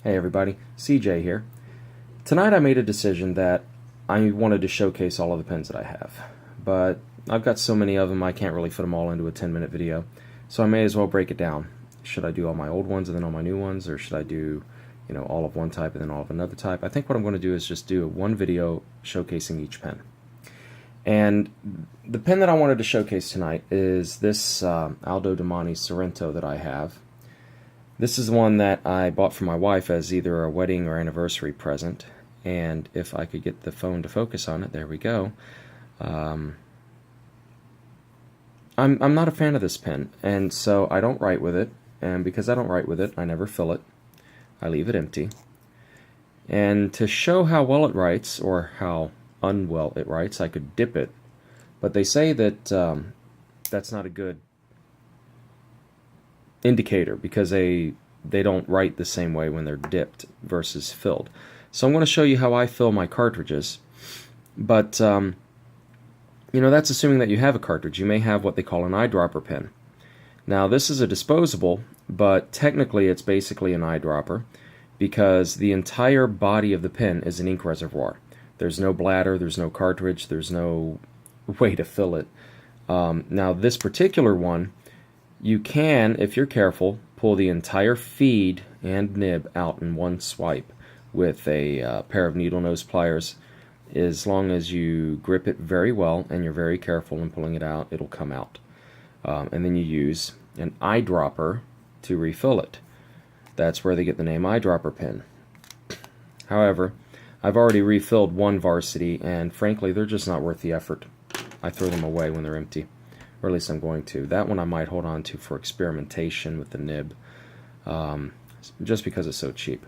Hey everybody, CJ here. Tonight I made a decision that I wanted to showcase all of the pens that I have, but I've got so many of them I can't really fit them all into a 10-minute video, so I may as well break it down. Should I do all my old ones and then all my new ones, or should I do, all of one type and then all of another type? I think what I'm going to do is just do one video showcasing each pen. And the pen that I wanted to showcase tonight is this Aldo Sorrento that I have. This is one that I bought for my wife as either a wedding or anniversary present, and if I could get the phone to focus on it, there we go. I'm not a fan of this pen, and so I don't write with it, and because I don't write with it, I never fill it. I leave it empty. And to show how well it writes, or how unwell it writes, I could dip it, but they say that that's not a good indicator because they don't write the same way when they're dipped versus filled. So I'm going to show you how I fill my cartridges, but that's assuming that you have a cartridge. You may have what they call an eyedropper pen. Now this is a disposable, but technically it's basically an eyedropper because the entire body of the pen is an ink reservoir. There's no bladder, there's no cartridge, there's no way to fill it. Now this particular one, you can, if you're careful, pull the entire feed and nib out in one swipe with a pair of needle nose pliers. As long as you grip it very well and you're very careful in pulling it out, it'll come out. And then you use an eyedropper to refill it. That's where they get the name Eyedropper Pen. However, I've already refilled one Varsity, and frankly, they're just not worth the effort. I throw them away when they're empty. Or at least I'm going to. That one I might hold on to for experimentation with the nib, just because it's so cheap.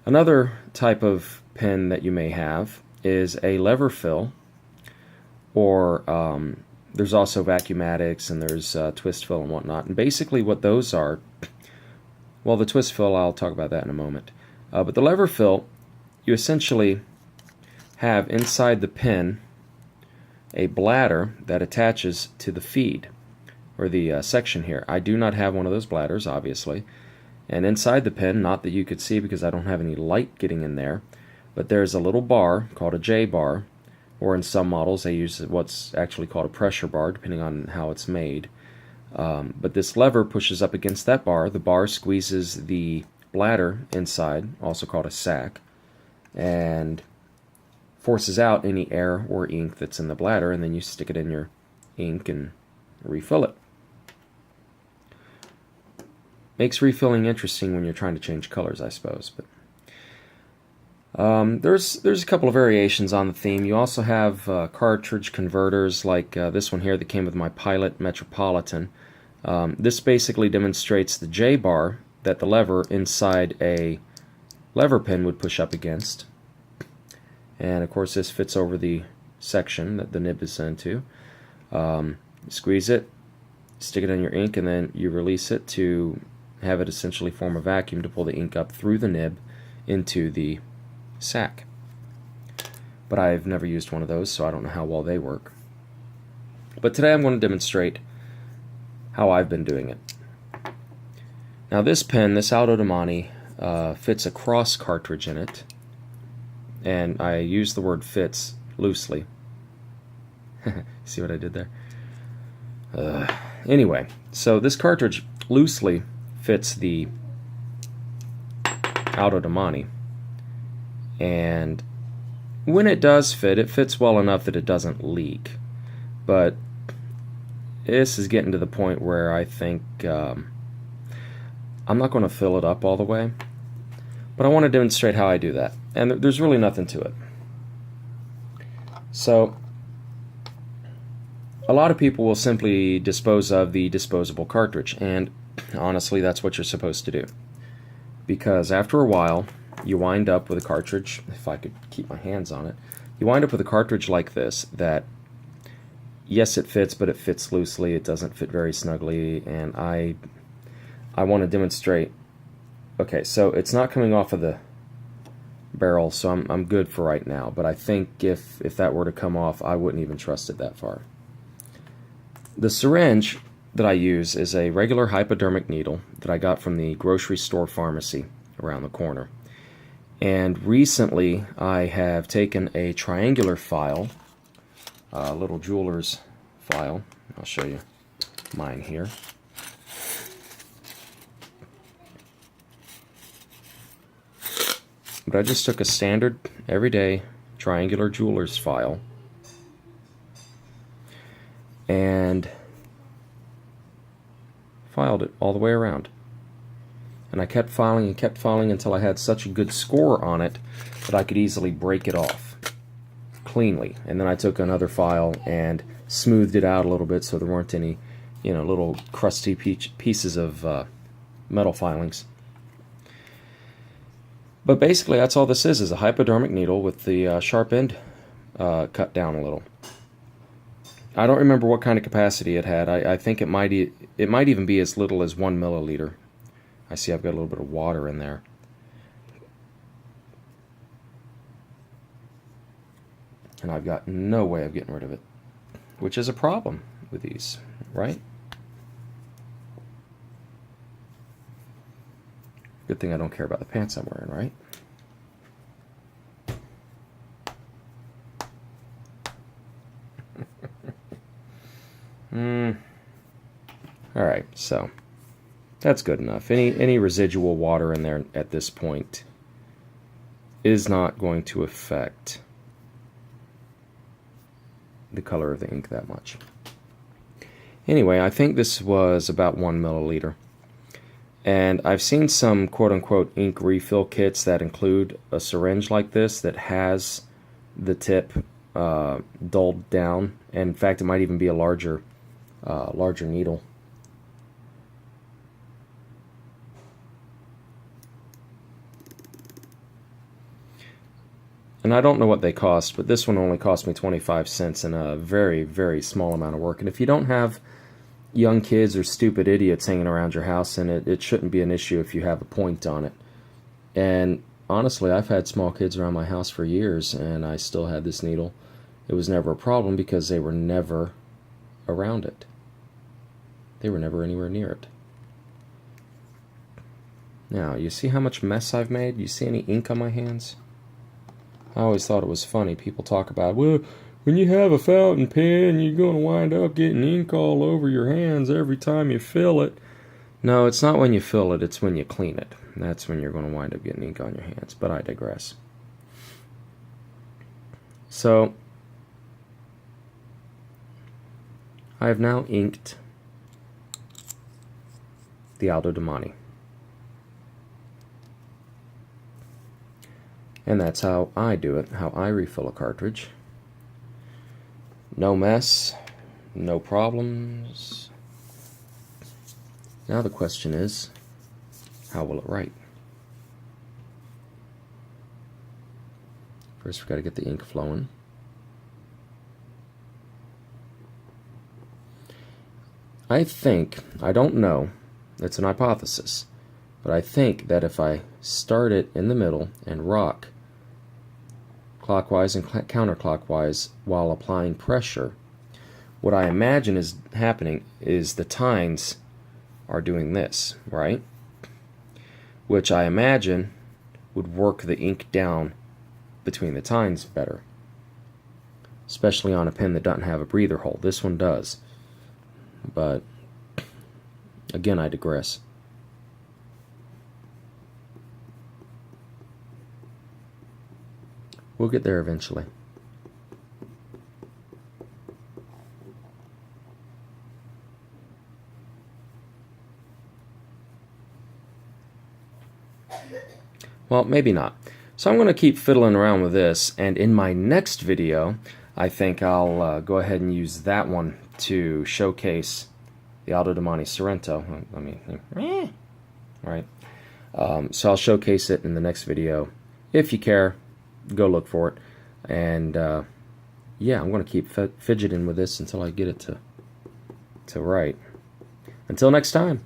Another type of pen that you may have is a lever fill, or there's also vacuumatics and there's twist fill and whatnot. And basically what those are, well, the twist fill, I'll talk about that in a moment. But the lever fill, you essentially have inside the pen a bladder that attaches to the feed, or the section here. I do not have one of those bladders, obviously. And inside the pen, not that you could see because I don't have any light getting in there, but there's a little bar called a J bar, or in some models they use what's actually called a pressure bar, depending on how it's made. But this lever pushes up against that bar. The bar squeezes the bladder inside, also called a sac, and forces out any air or ink that's in the bladder, and then you stick it in your ink and refill it. Makes refilling interesting when you're trying to change colors, I suppose. But there's a couple of variations on the theme. You also have cartridge converters like this one here that came with my Pilot Metropolitan. This basically demonstrates the J bar that the lever inside a lever pen would push up against. And of course this fits over the section that the nib is into. Squeeze it, stick it in your ink, and then you release it to have it essentially form a vacuum to pull the ink up through the nib into the sac. But I've never used one of those, so I don't know how well they work. But today I'm going to demonstrate how I've been doing it. Now this pen, this Aldo fits a cross cartridge in it. And I use the word fits loosely. See what I did there? Anyway, so this cartridge loosely fits the Aldo, and when it does fit, it fits well enough that it doesn't leak. But this is getting to the point where I think I'm not going to fill it up all the way, but I want to demonstrate how I do that. And there's really nothing to it. So a lot of people will simply dispose of the disposable cartridge, and honestly that's what you're supposed to do, because after a while you wind up with a cartridge, if I could keep my hands on it, you wind up with a cartridge like this that, yes, it fits, but it fits loosely, it doesn't fit very snugly, and I want to demonstrate. Okay, so it's not coming off of the barrel, so I'm good for right now, but I think if that were to come off, I wouldn't even trust it that far. The syringe that I use is a regular hypodermic needle that I got from the grocery store pharmacy around the corner. And recently I have taken a triangular file, a little jeweler's file. I'll show you mine here. But I just took a standard, everyday, triangular jeweler's file and filed it all the way around. And I kept filing and kept filing until I had such a good score on it that I could easily break it off cleanly. And then I took another file and smoothed it out a little bit so there weren't any, little crusty pieces of metal filings. But basically, that's all this is a hypodermic needle with the sharp end cut down a little. I don't remember what kind of capacity it had. I think it might even be as little as 1 milliliter. I see I've got a little bit of water in there. And I've got no way of getting rid of it, which is a problem with these, right? Good thing I don't care about the pants I'm wearing, right? Alright, so that's good enough. Any residual water in there at this point is not going to affect the color of the ink that much. Anyway, I think this was about 1 milliliter. And I've seen some quote-unquote ink refill kits that include a syringe like this that has the tip dulled down. And in fact, it might even be a larger needle. And I don't know what they cost, but this one only cost me 25 cents and a very, very small amount of work. And if you don't have young kids or stupid idiots hanging around your house, and it shouldn't be an issue if you have a point on it. And honestly, I've had small kids around my house for years, and I still had this needle. It was never a problem because they were never around it. They were never anywhere near it. Now, you see how much mess I've made? You see any ink on my hands? I always thought it was funny. People talk about, well, when you have a fountain pen, you're going to wind up getting ink all over your hands every time you fill it. No, it's not when you fill it, it's when you clean it. That's when you're going to wind up getting ink on your hands, but I digress. So, I have now inked the Aldo Monte. And that's how I do it, how I refill a cartridge. No mess, no problems. Now the question is, how will it write? First we've got to get the ink flowing. I think, I don't know, it's an hypothesis, but I think that if I start it in the middle and rock clockwise and counterclockwise while applying pressure, what I imagine is happening is the tines are doing this, right? Which I imagine would work the ink down between the tines better, especially on a pen that doesn't have a breather hole. This one does, but again, I digress. We'll get there eventually. Well, maybe not. So I'm going to keep fiddling around with this, and in my next video, I think I'll go ahead and use that one to showcase the Aldo Monte Sorrento. I mean, right? So I'll showcase it in the next video. If you care, go look for it. And yeah, I'm going to keep fidgeting with this until I get it to write. Until next time.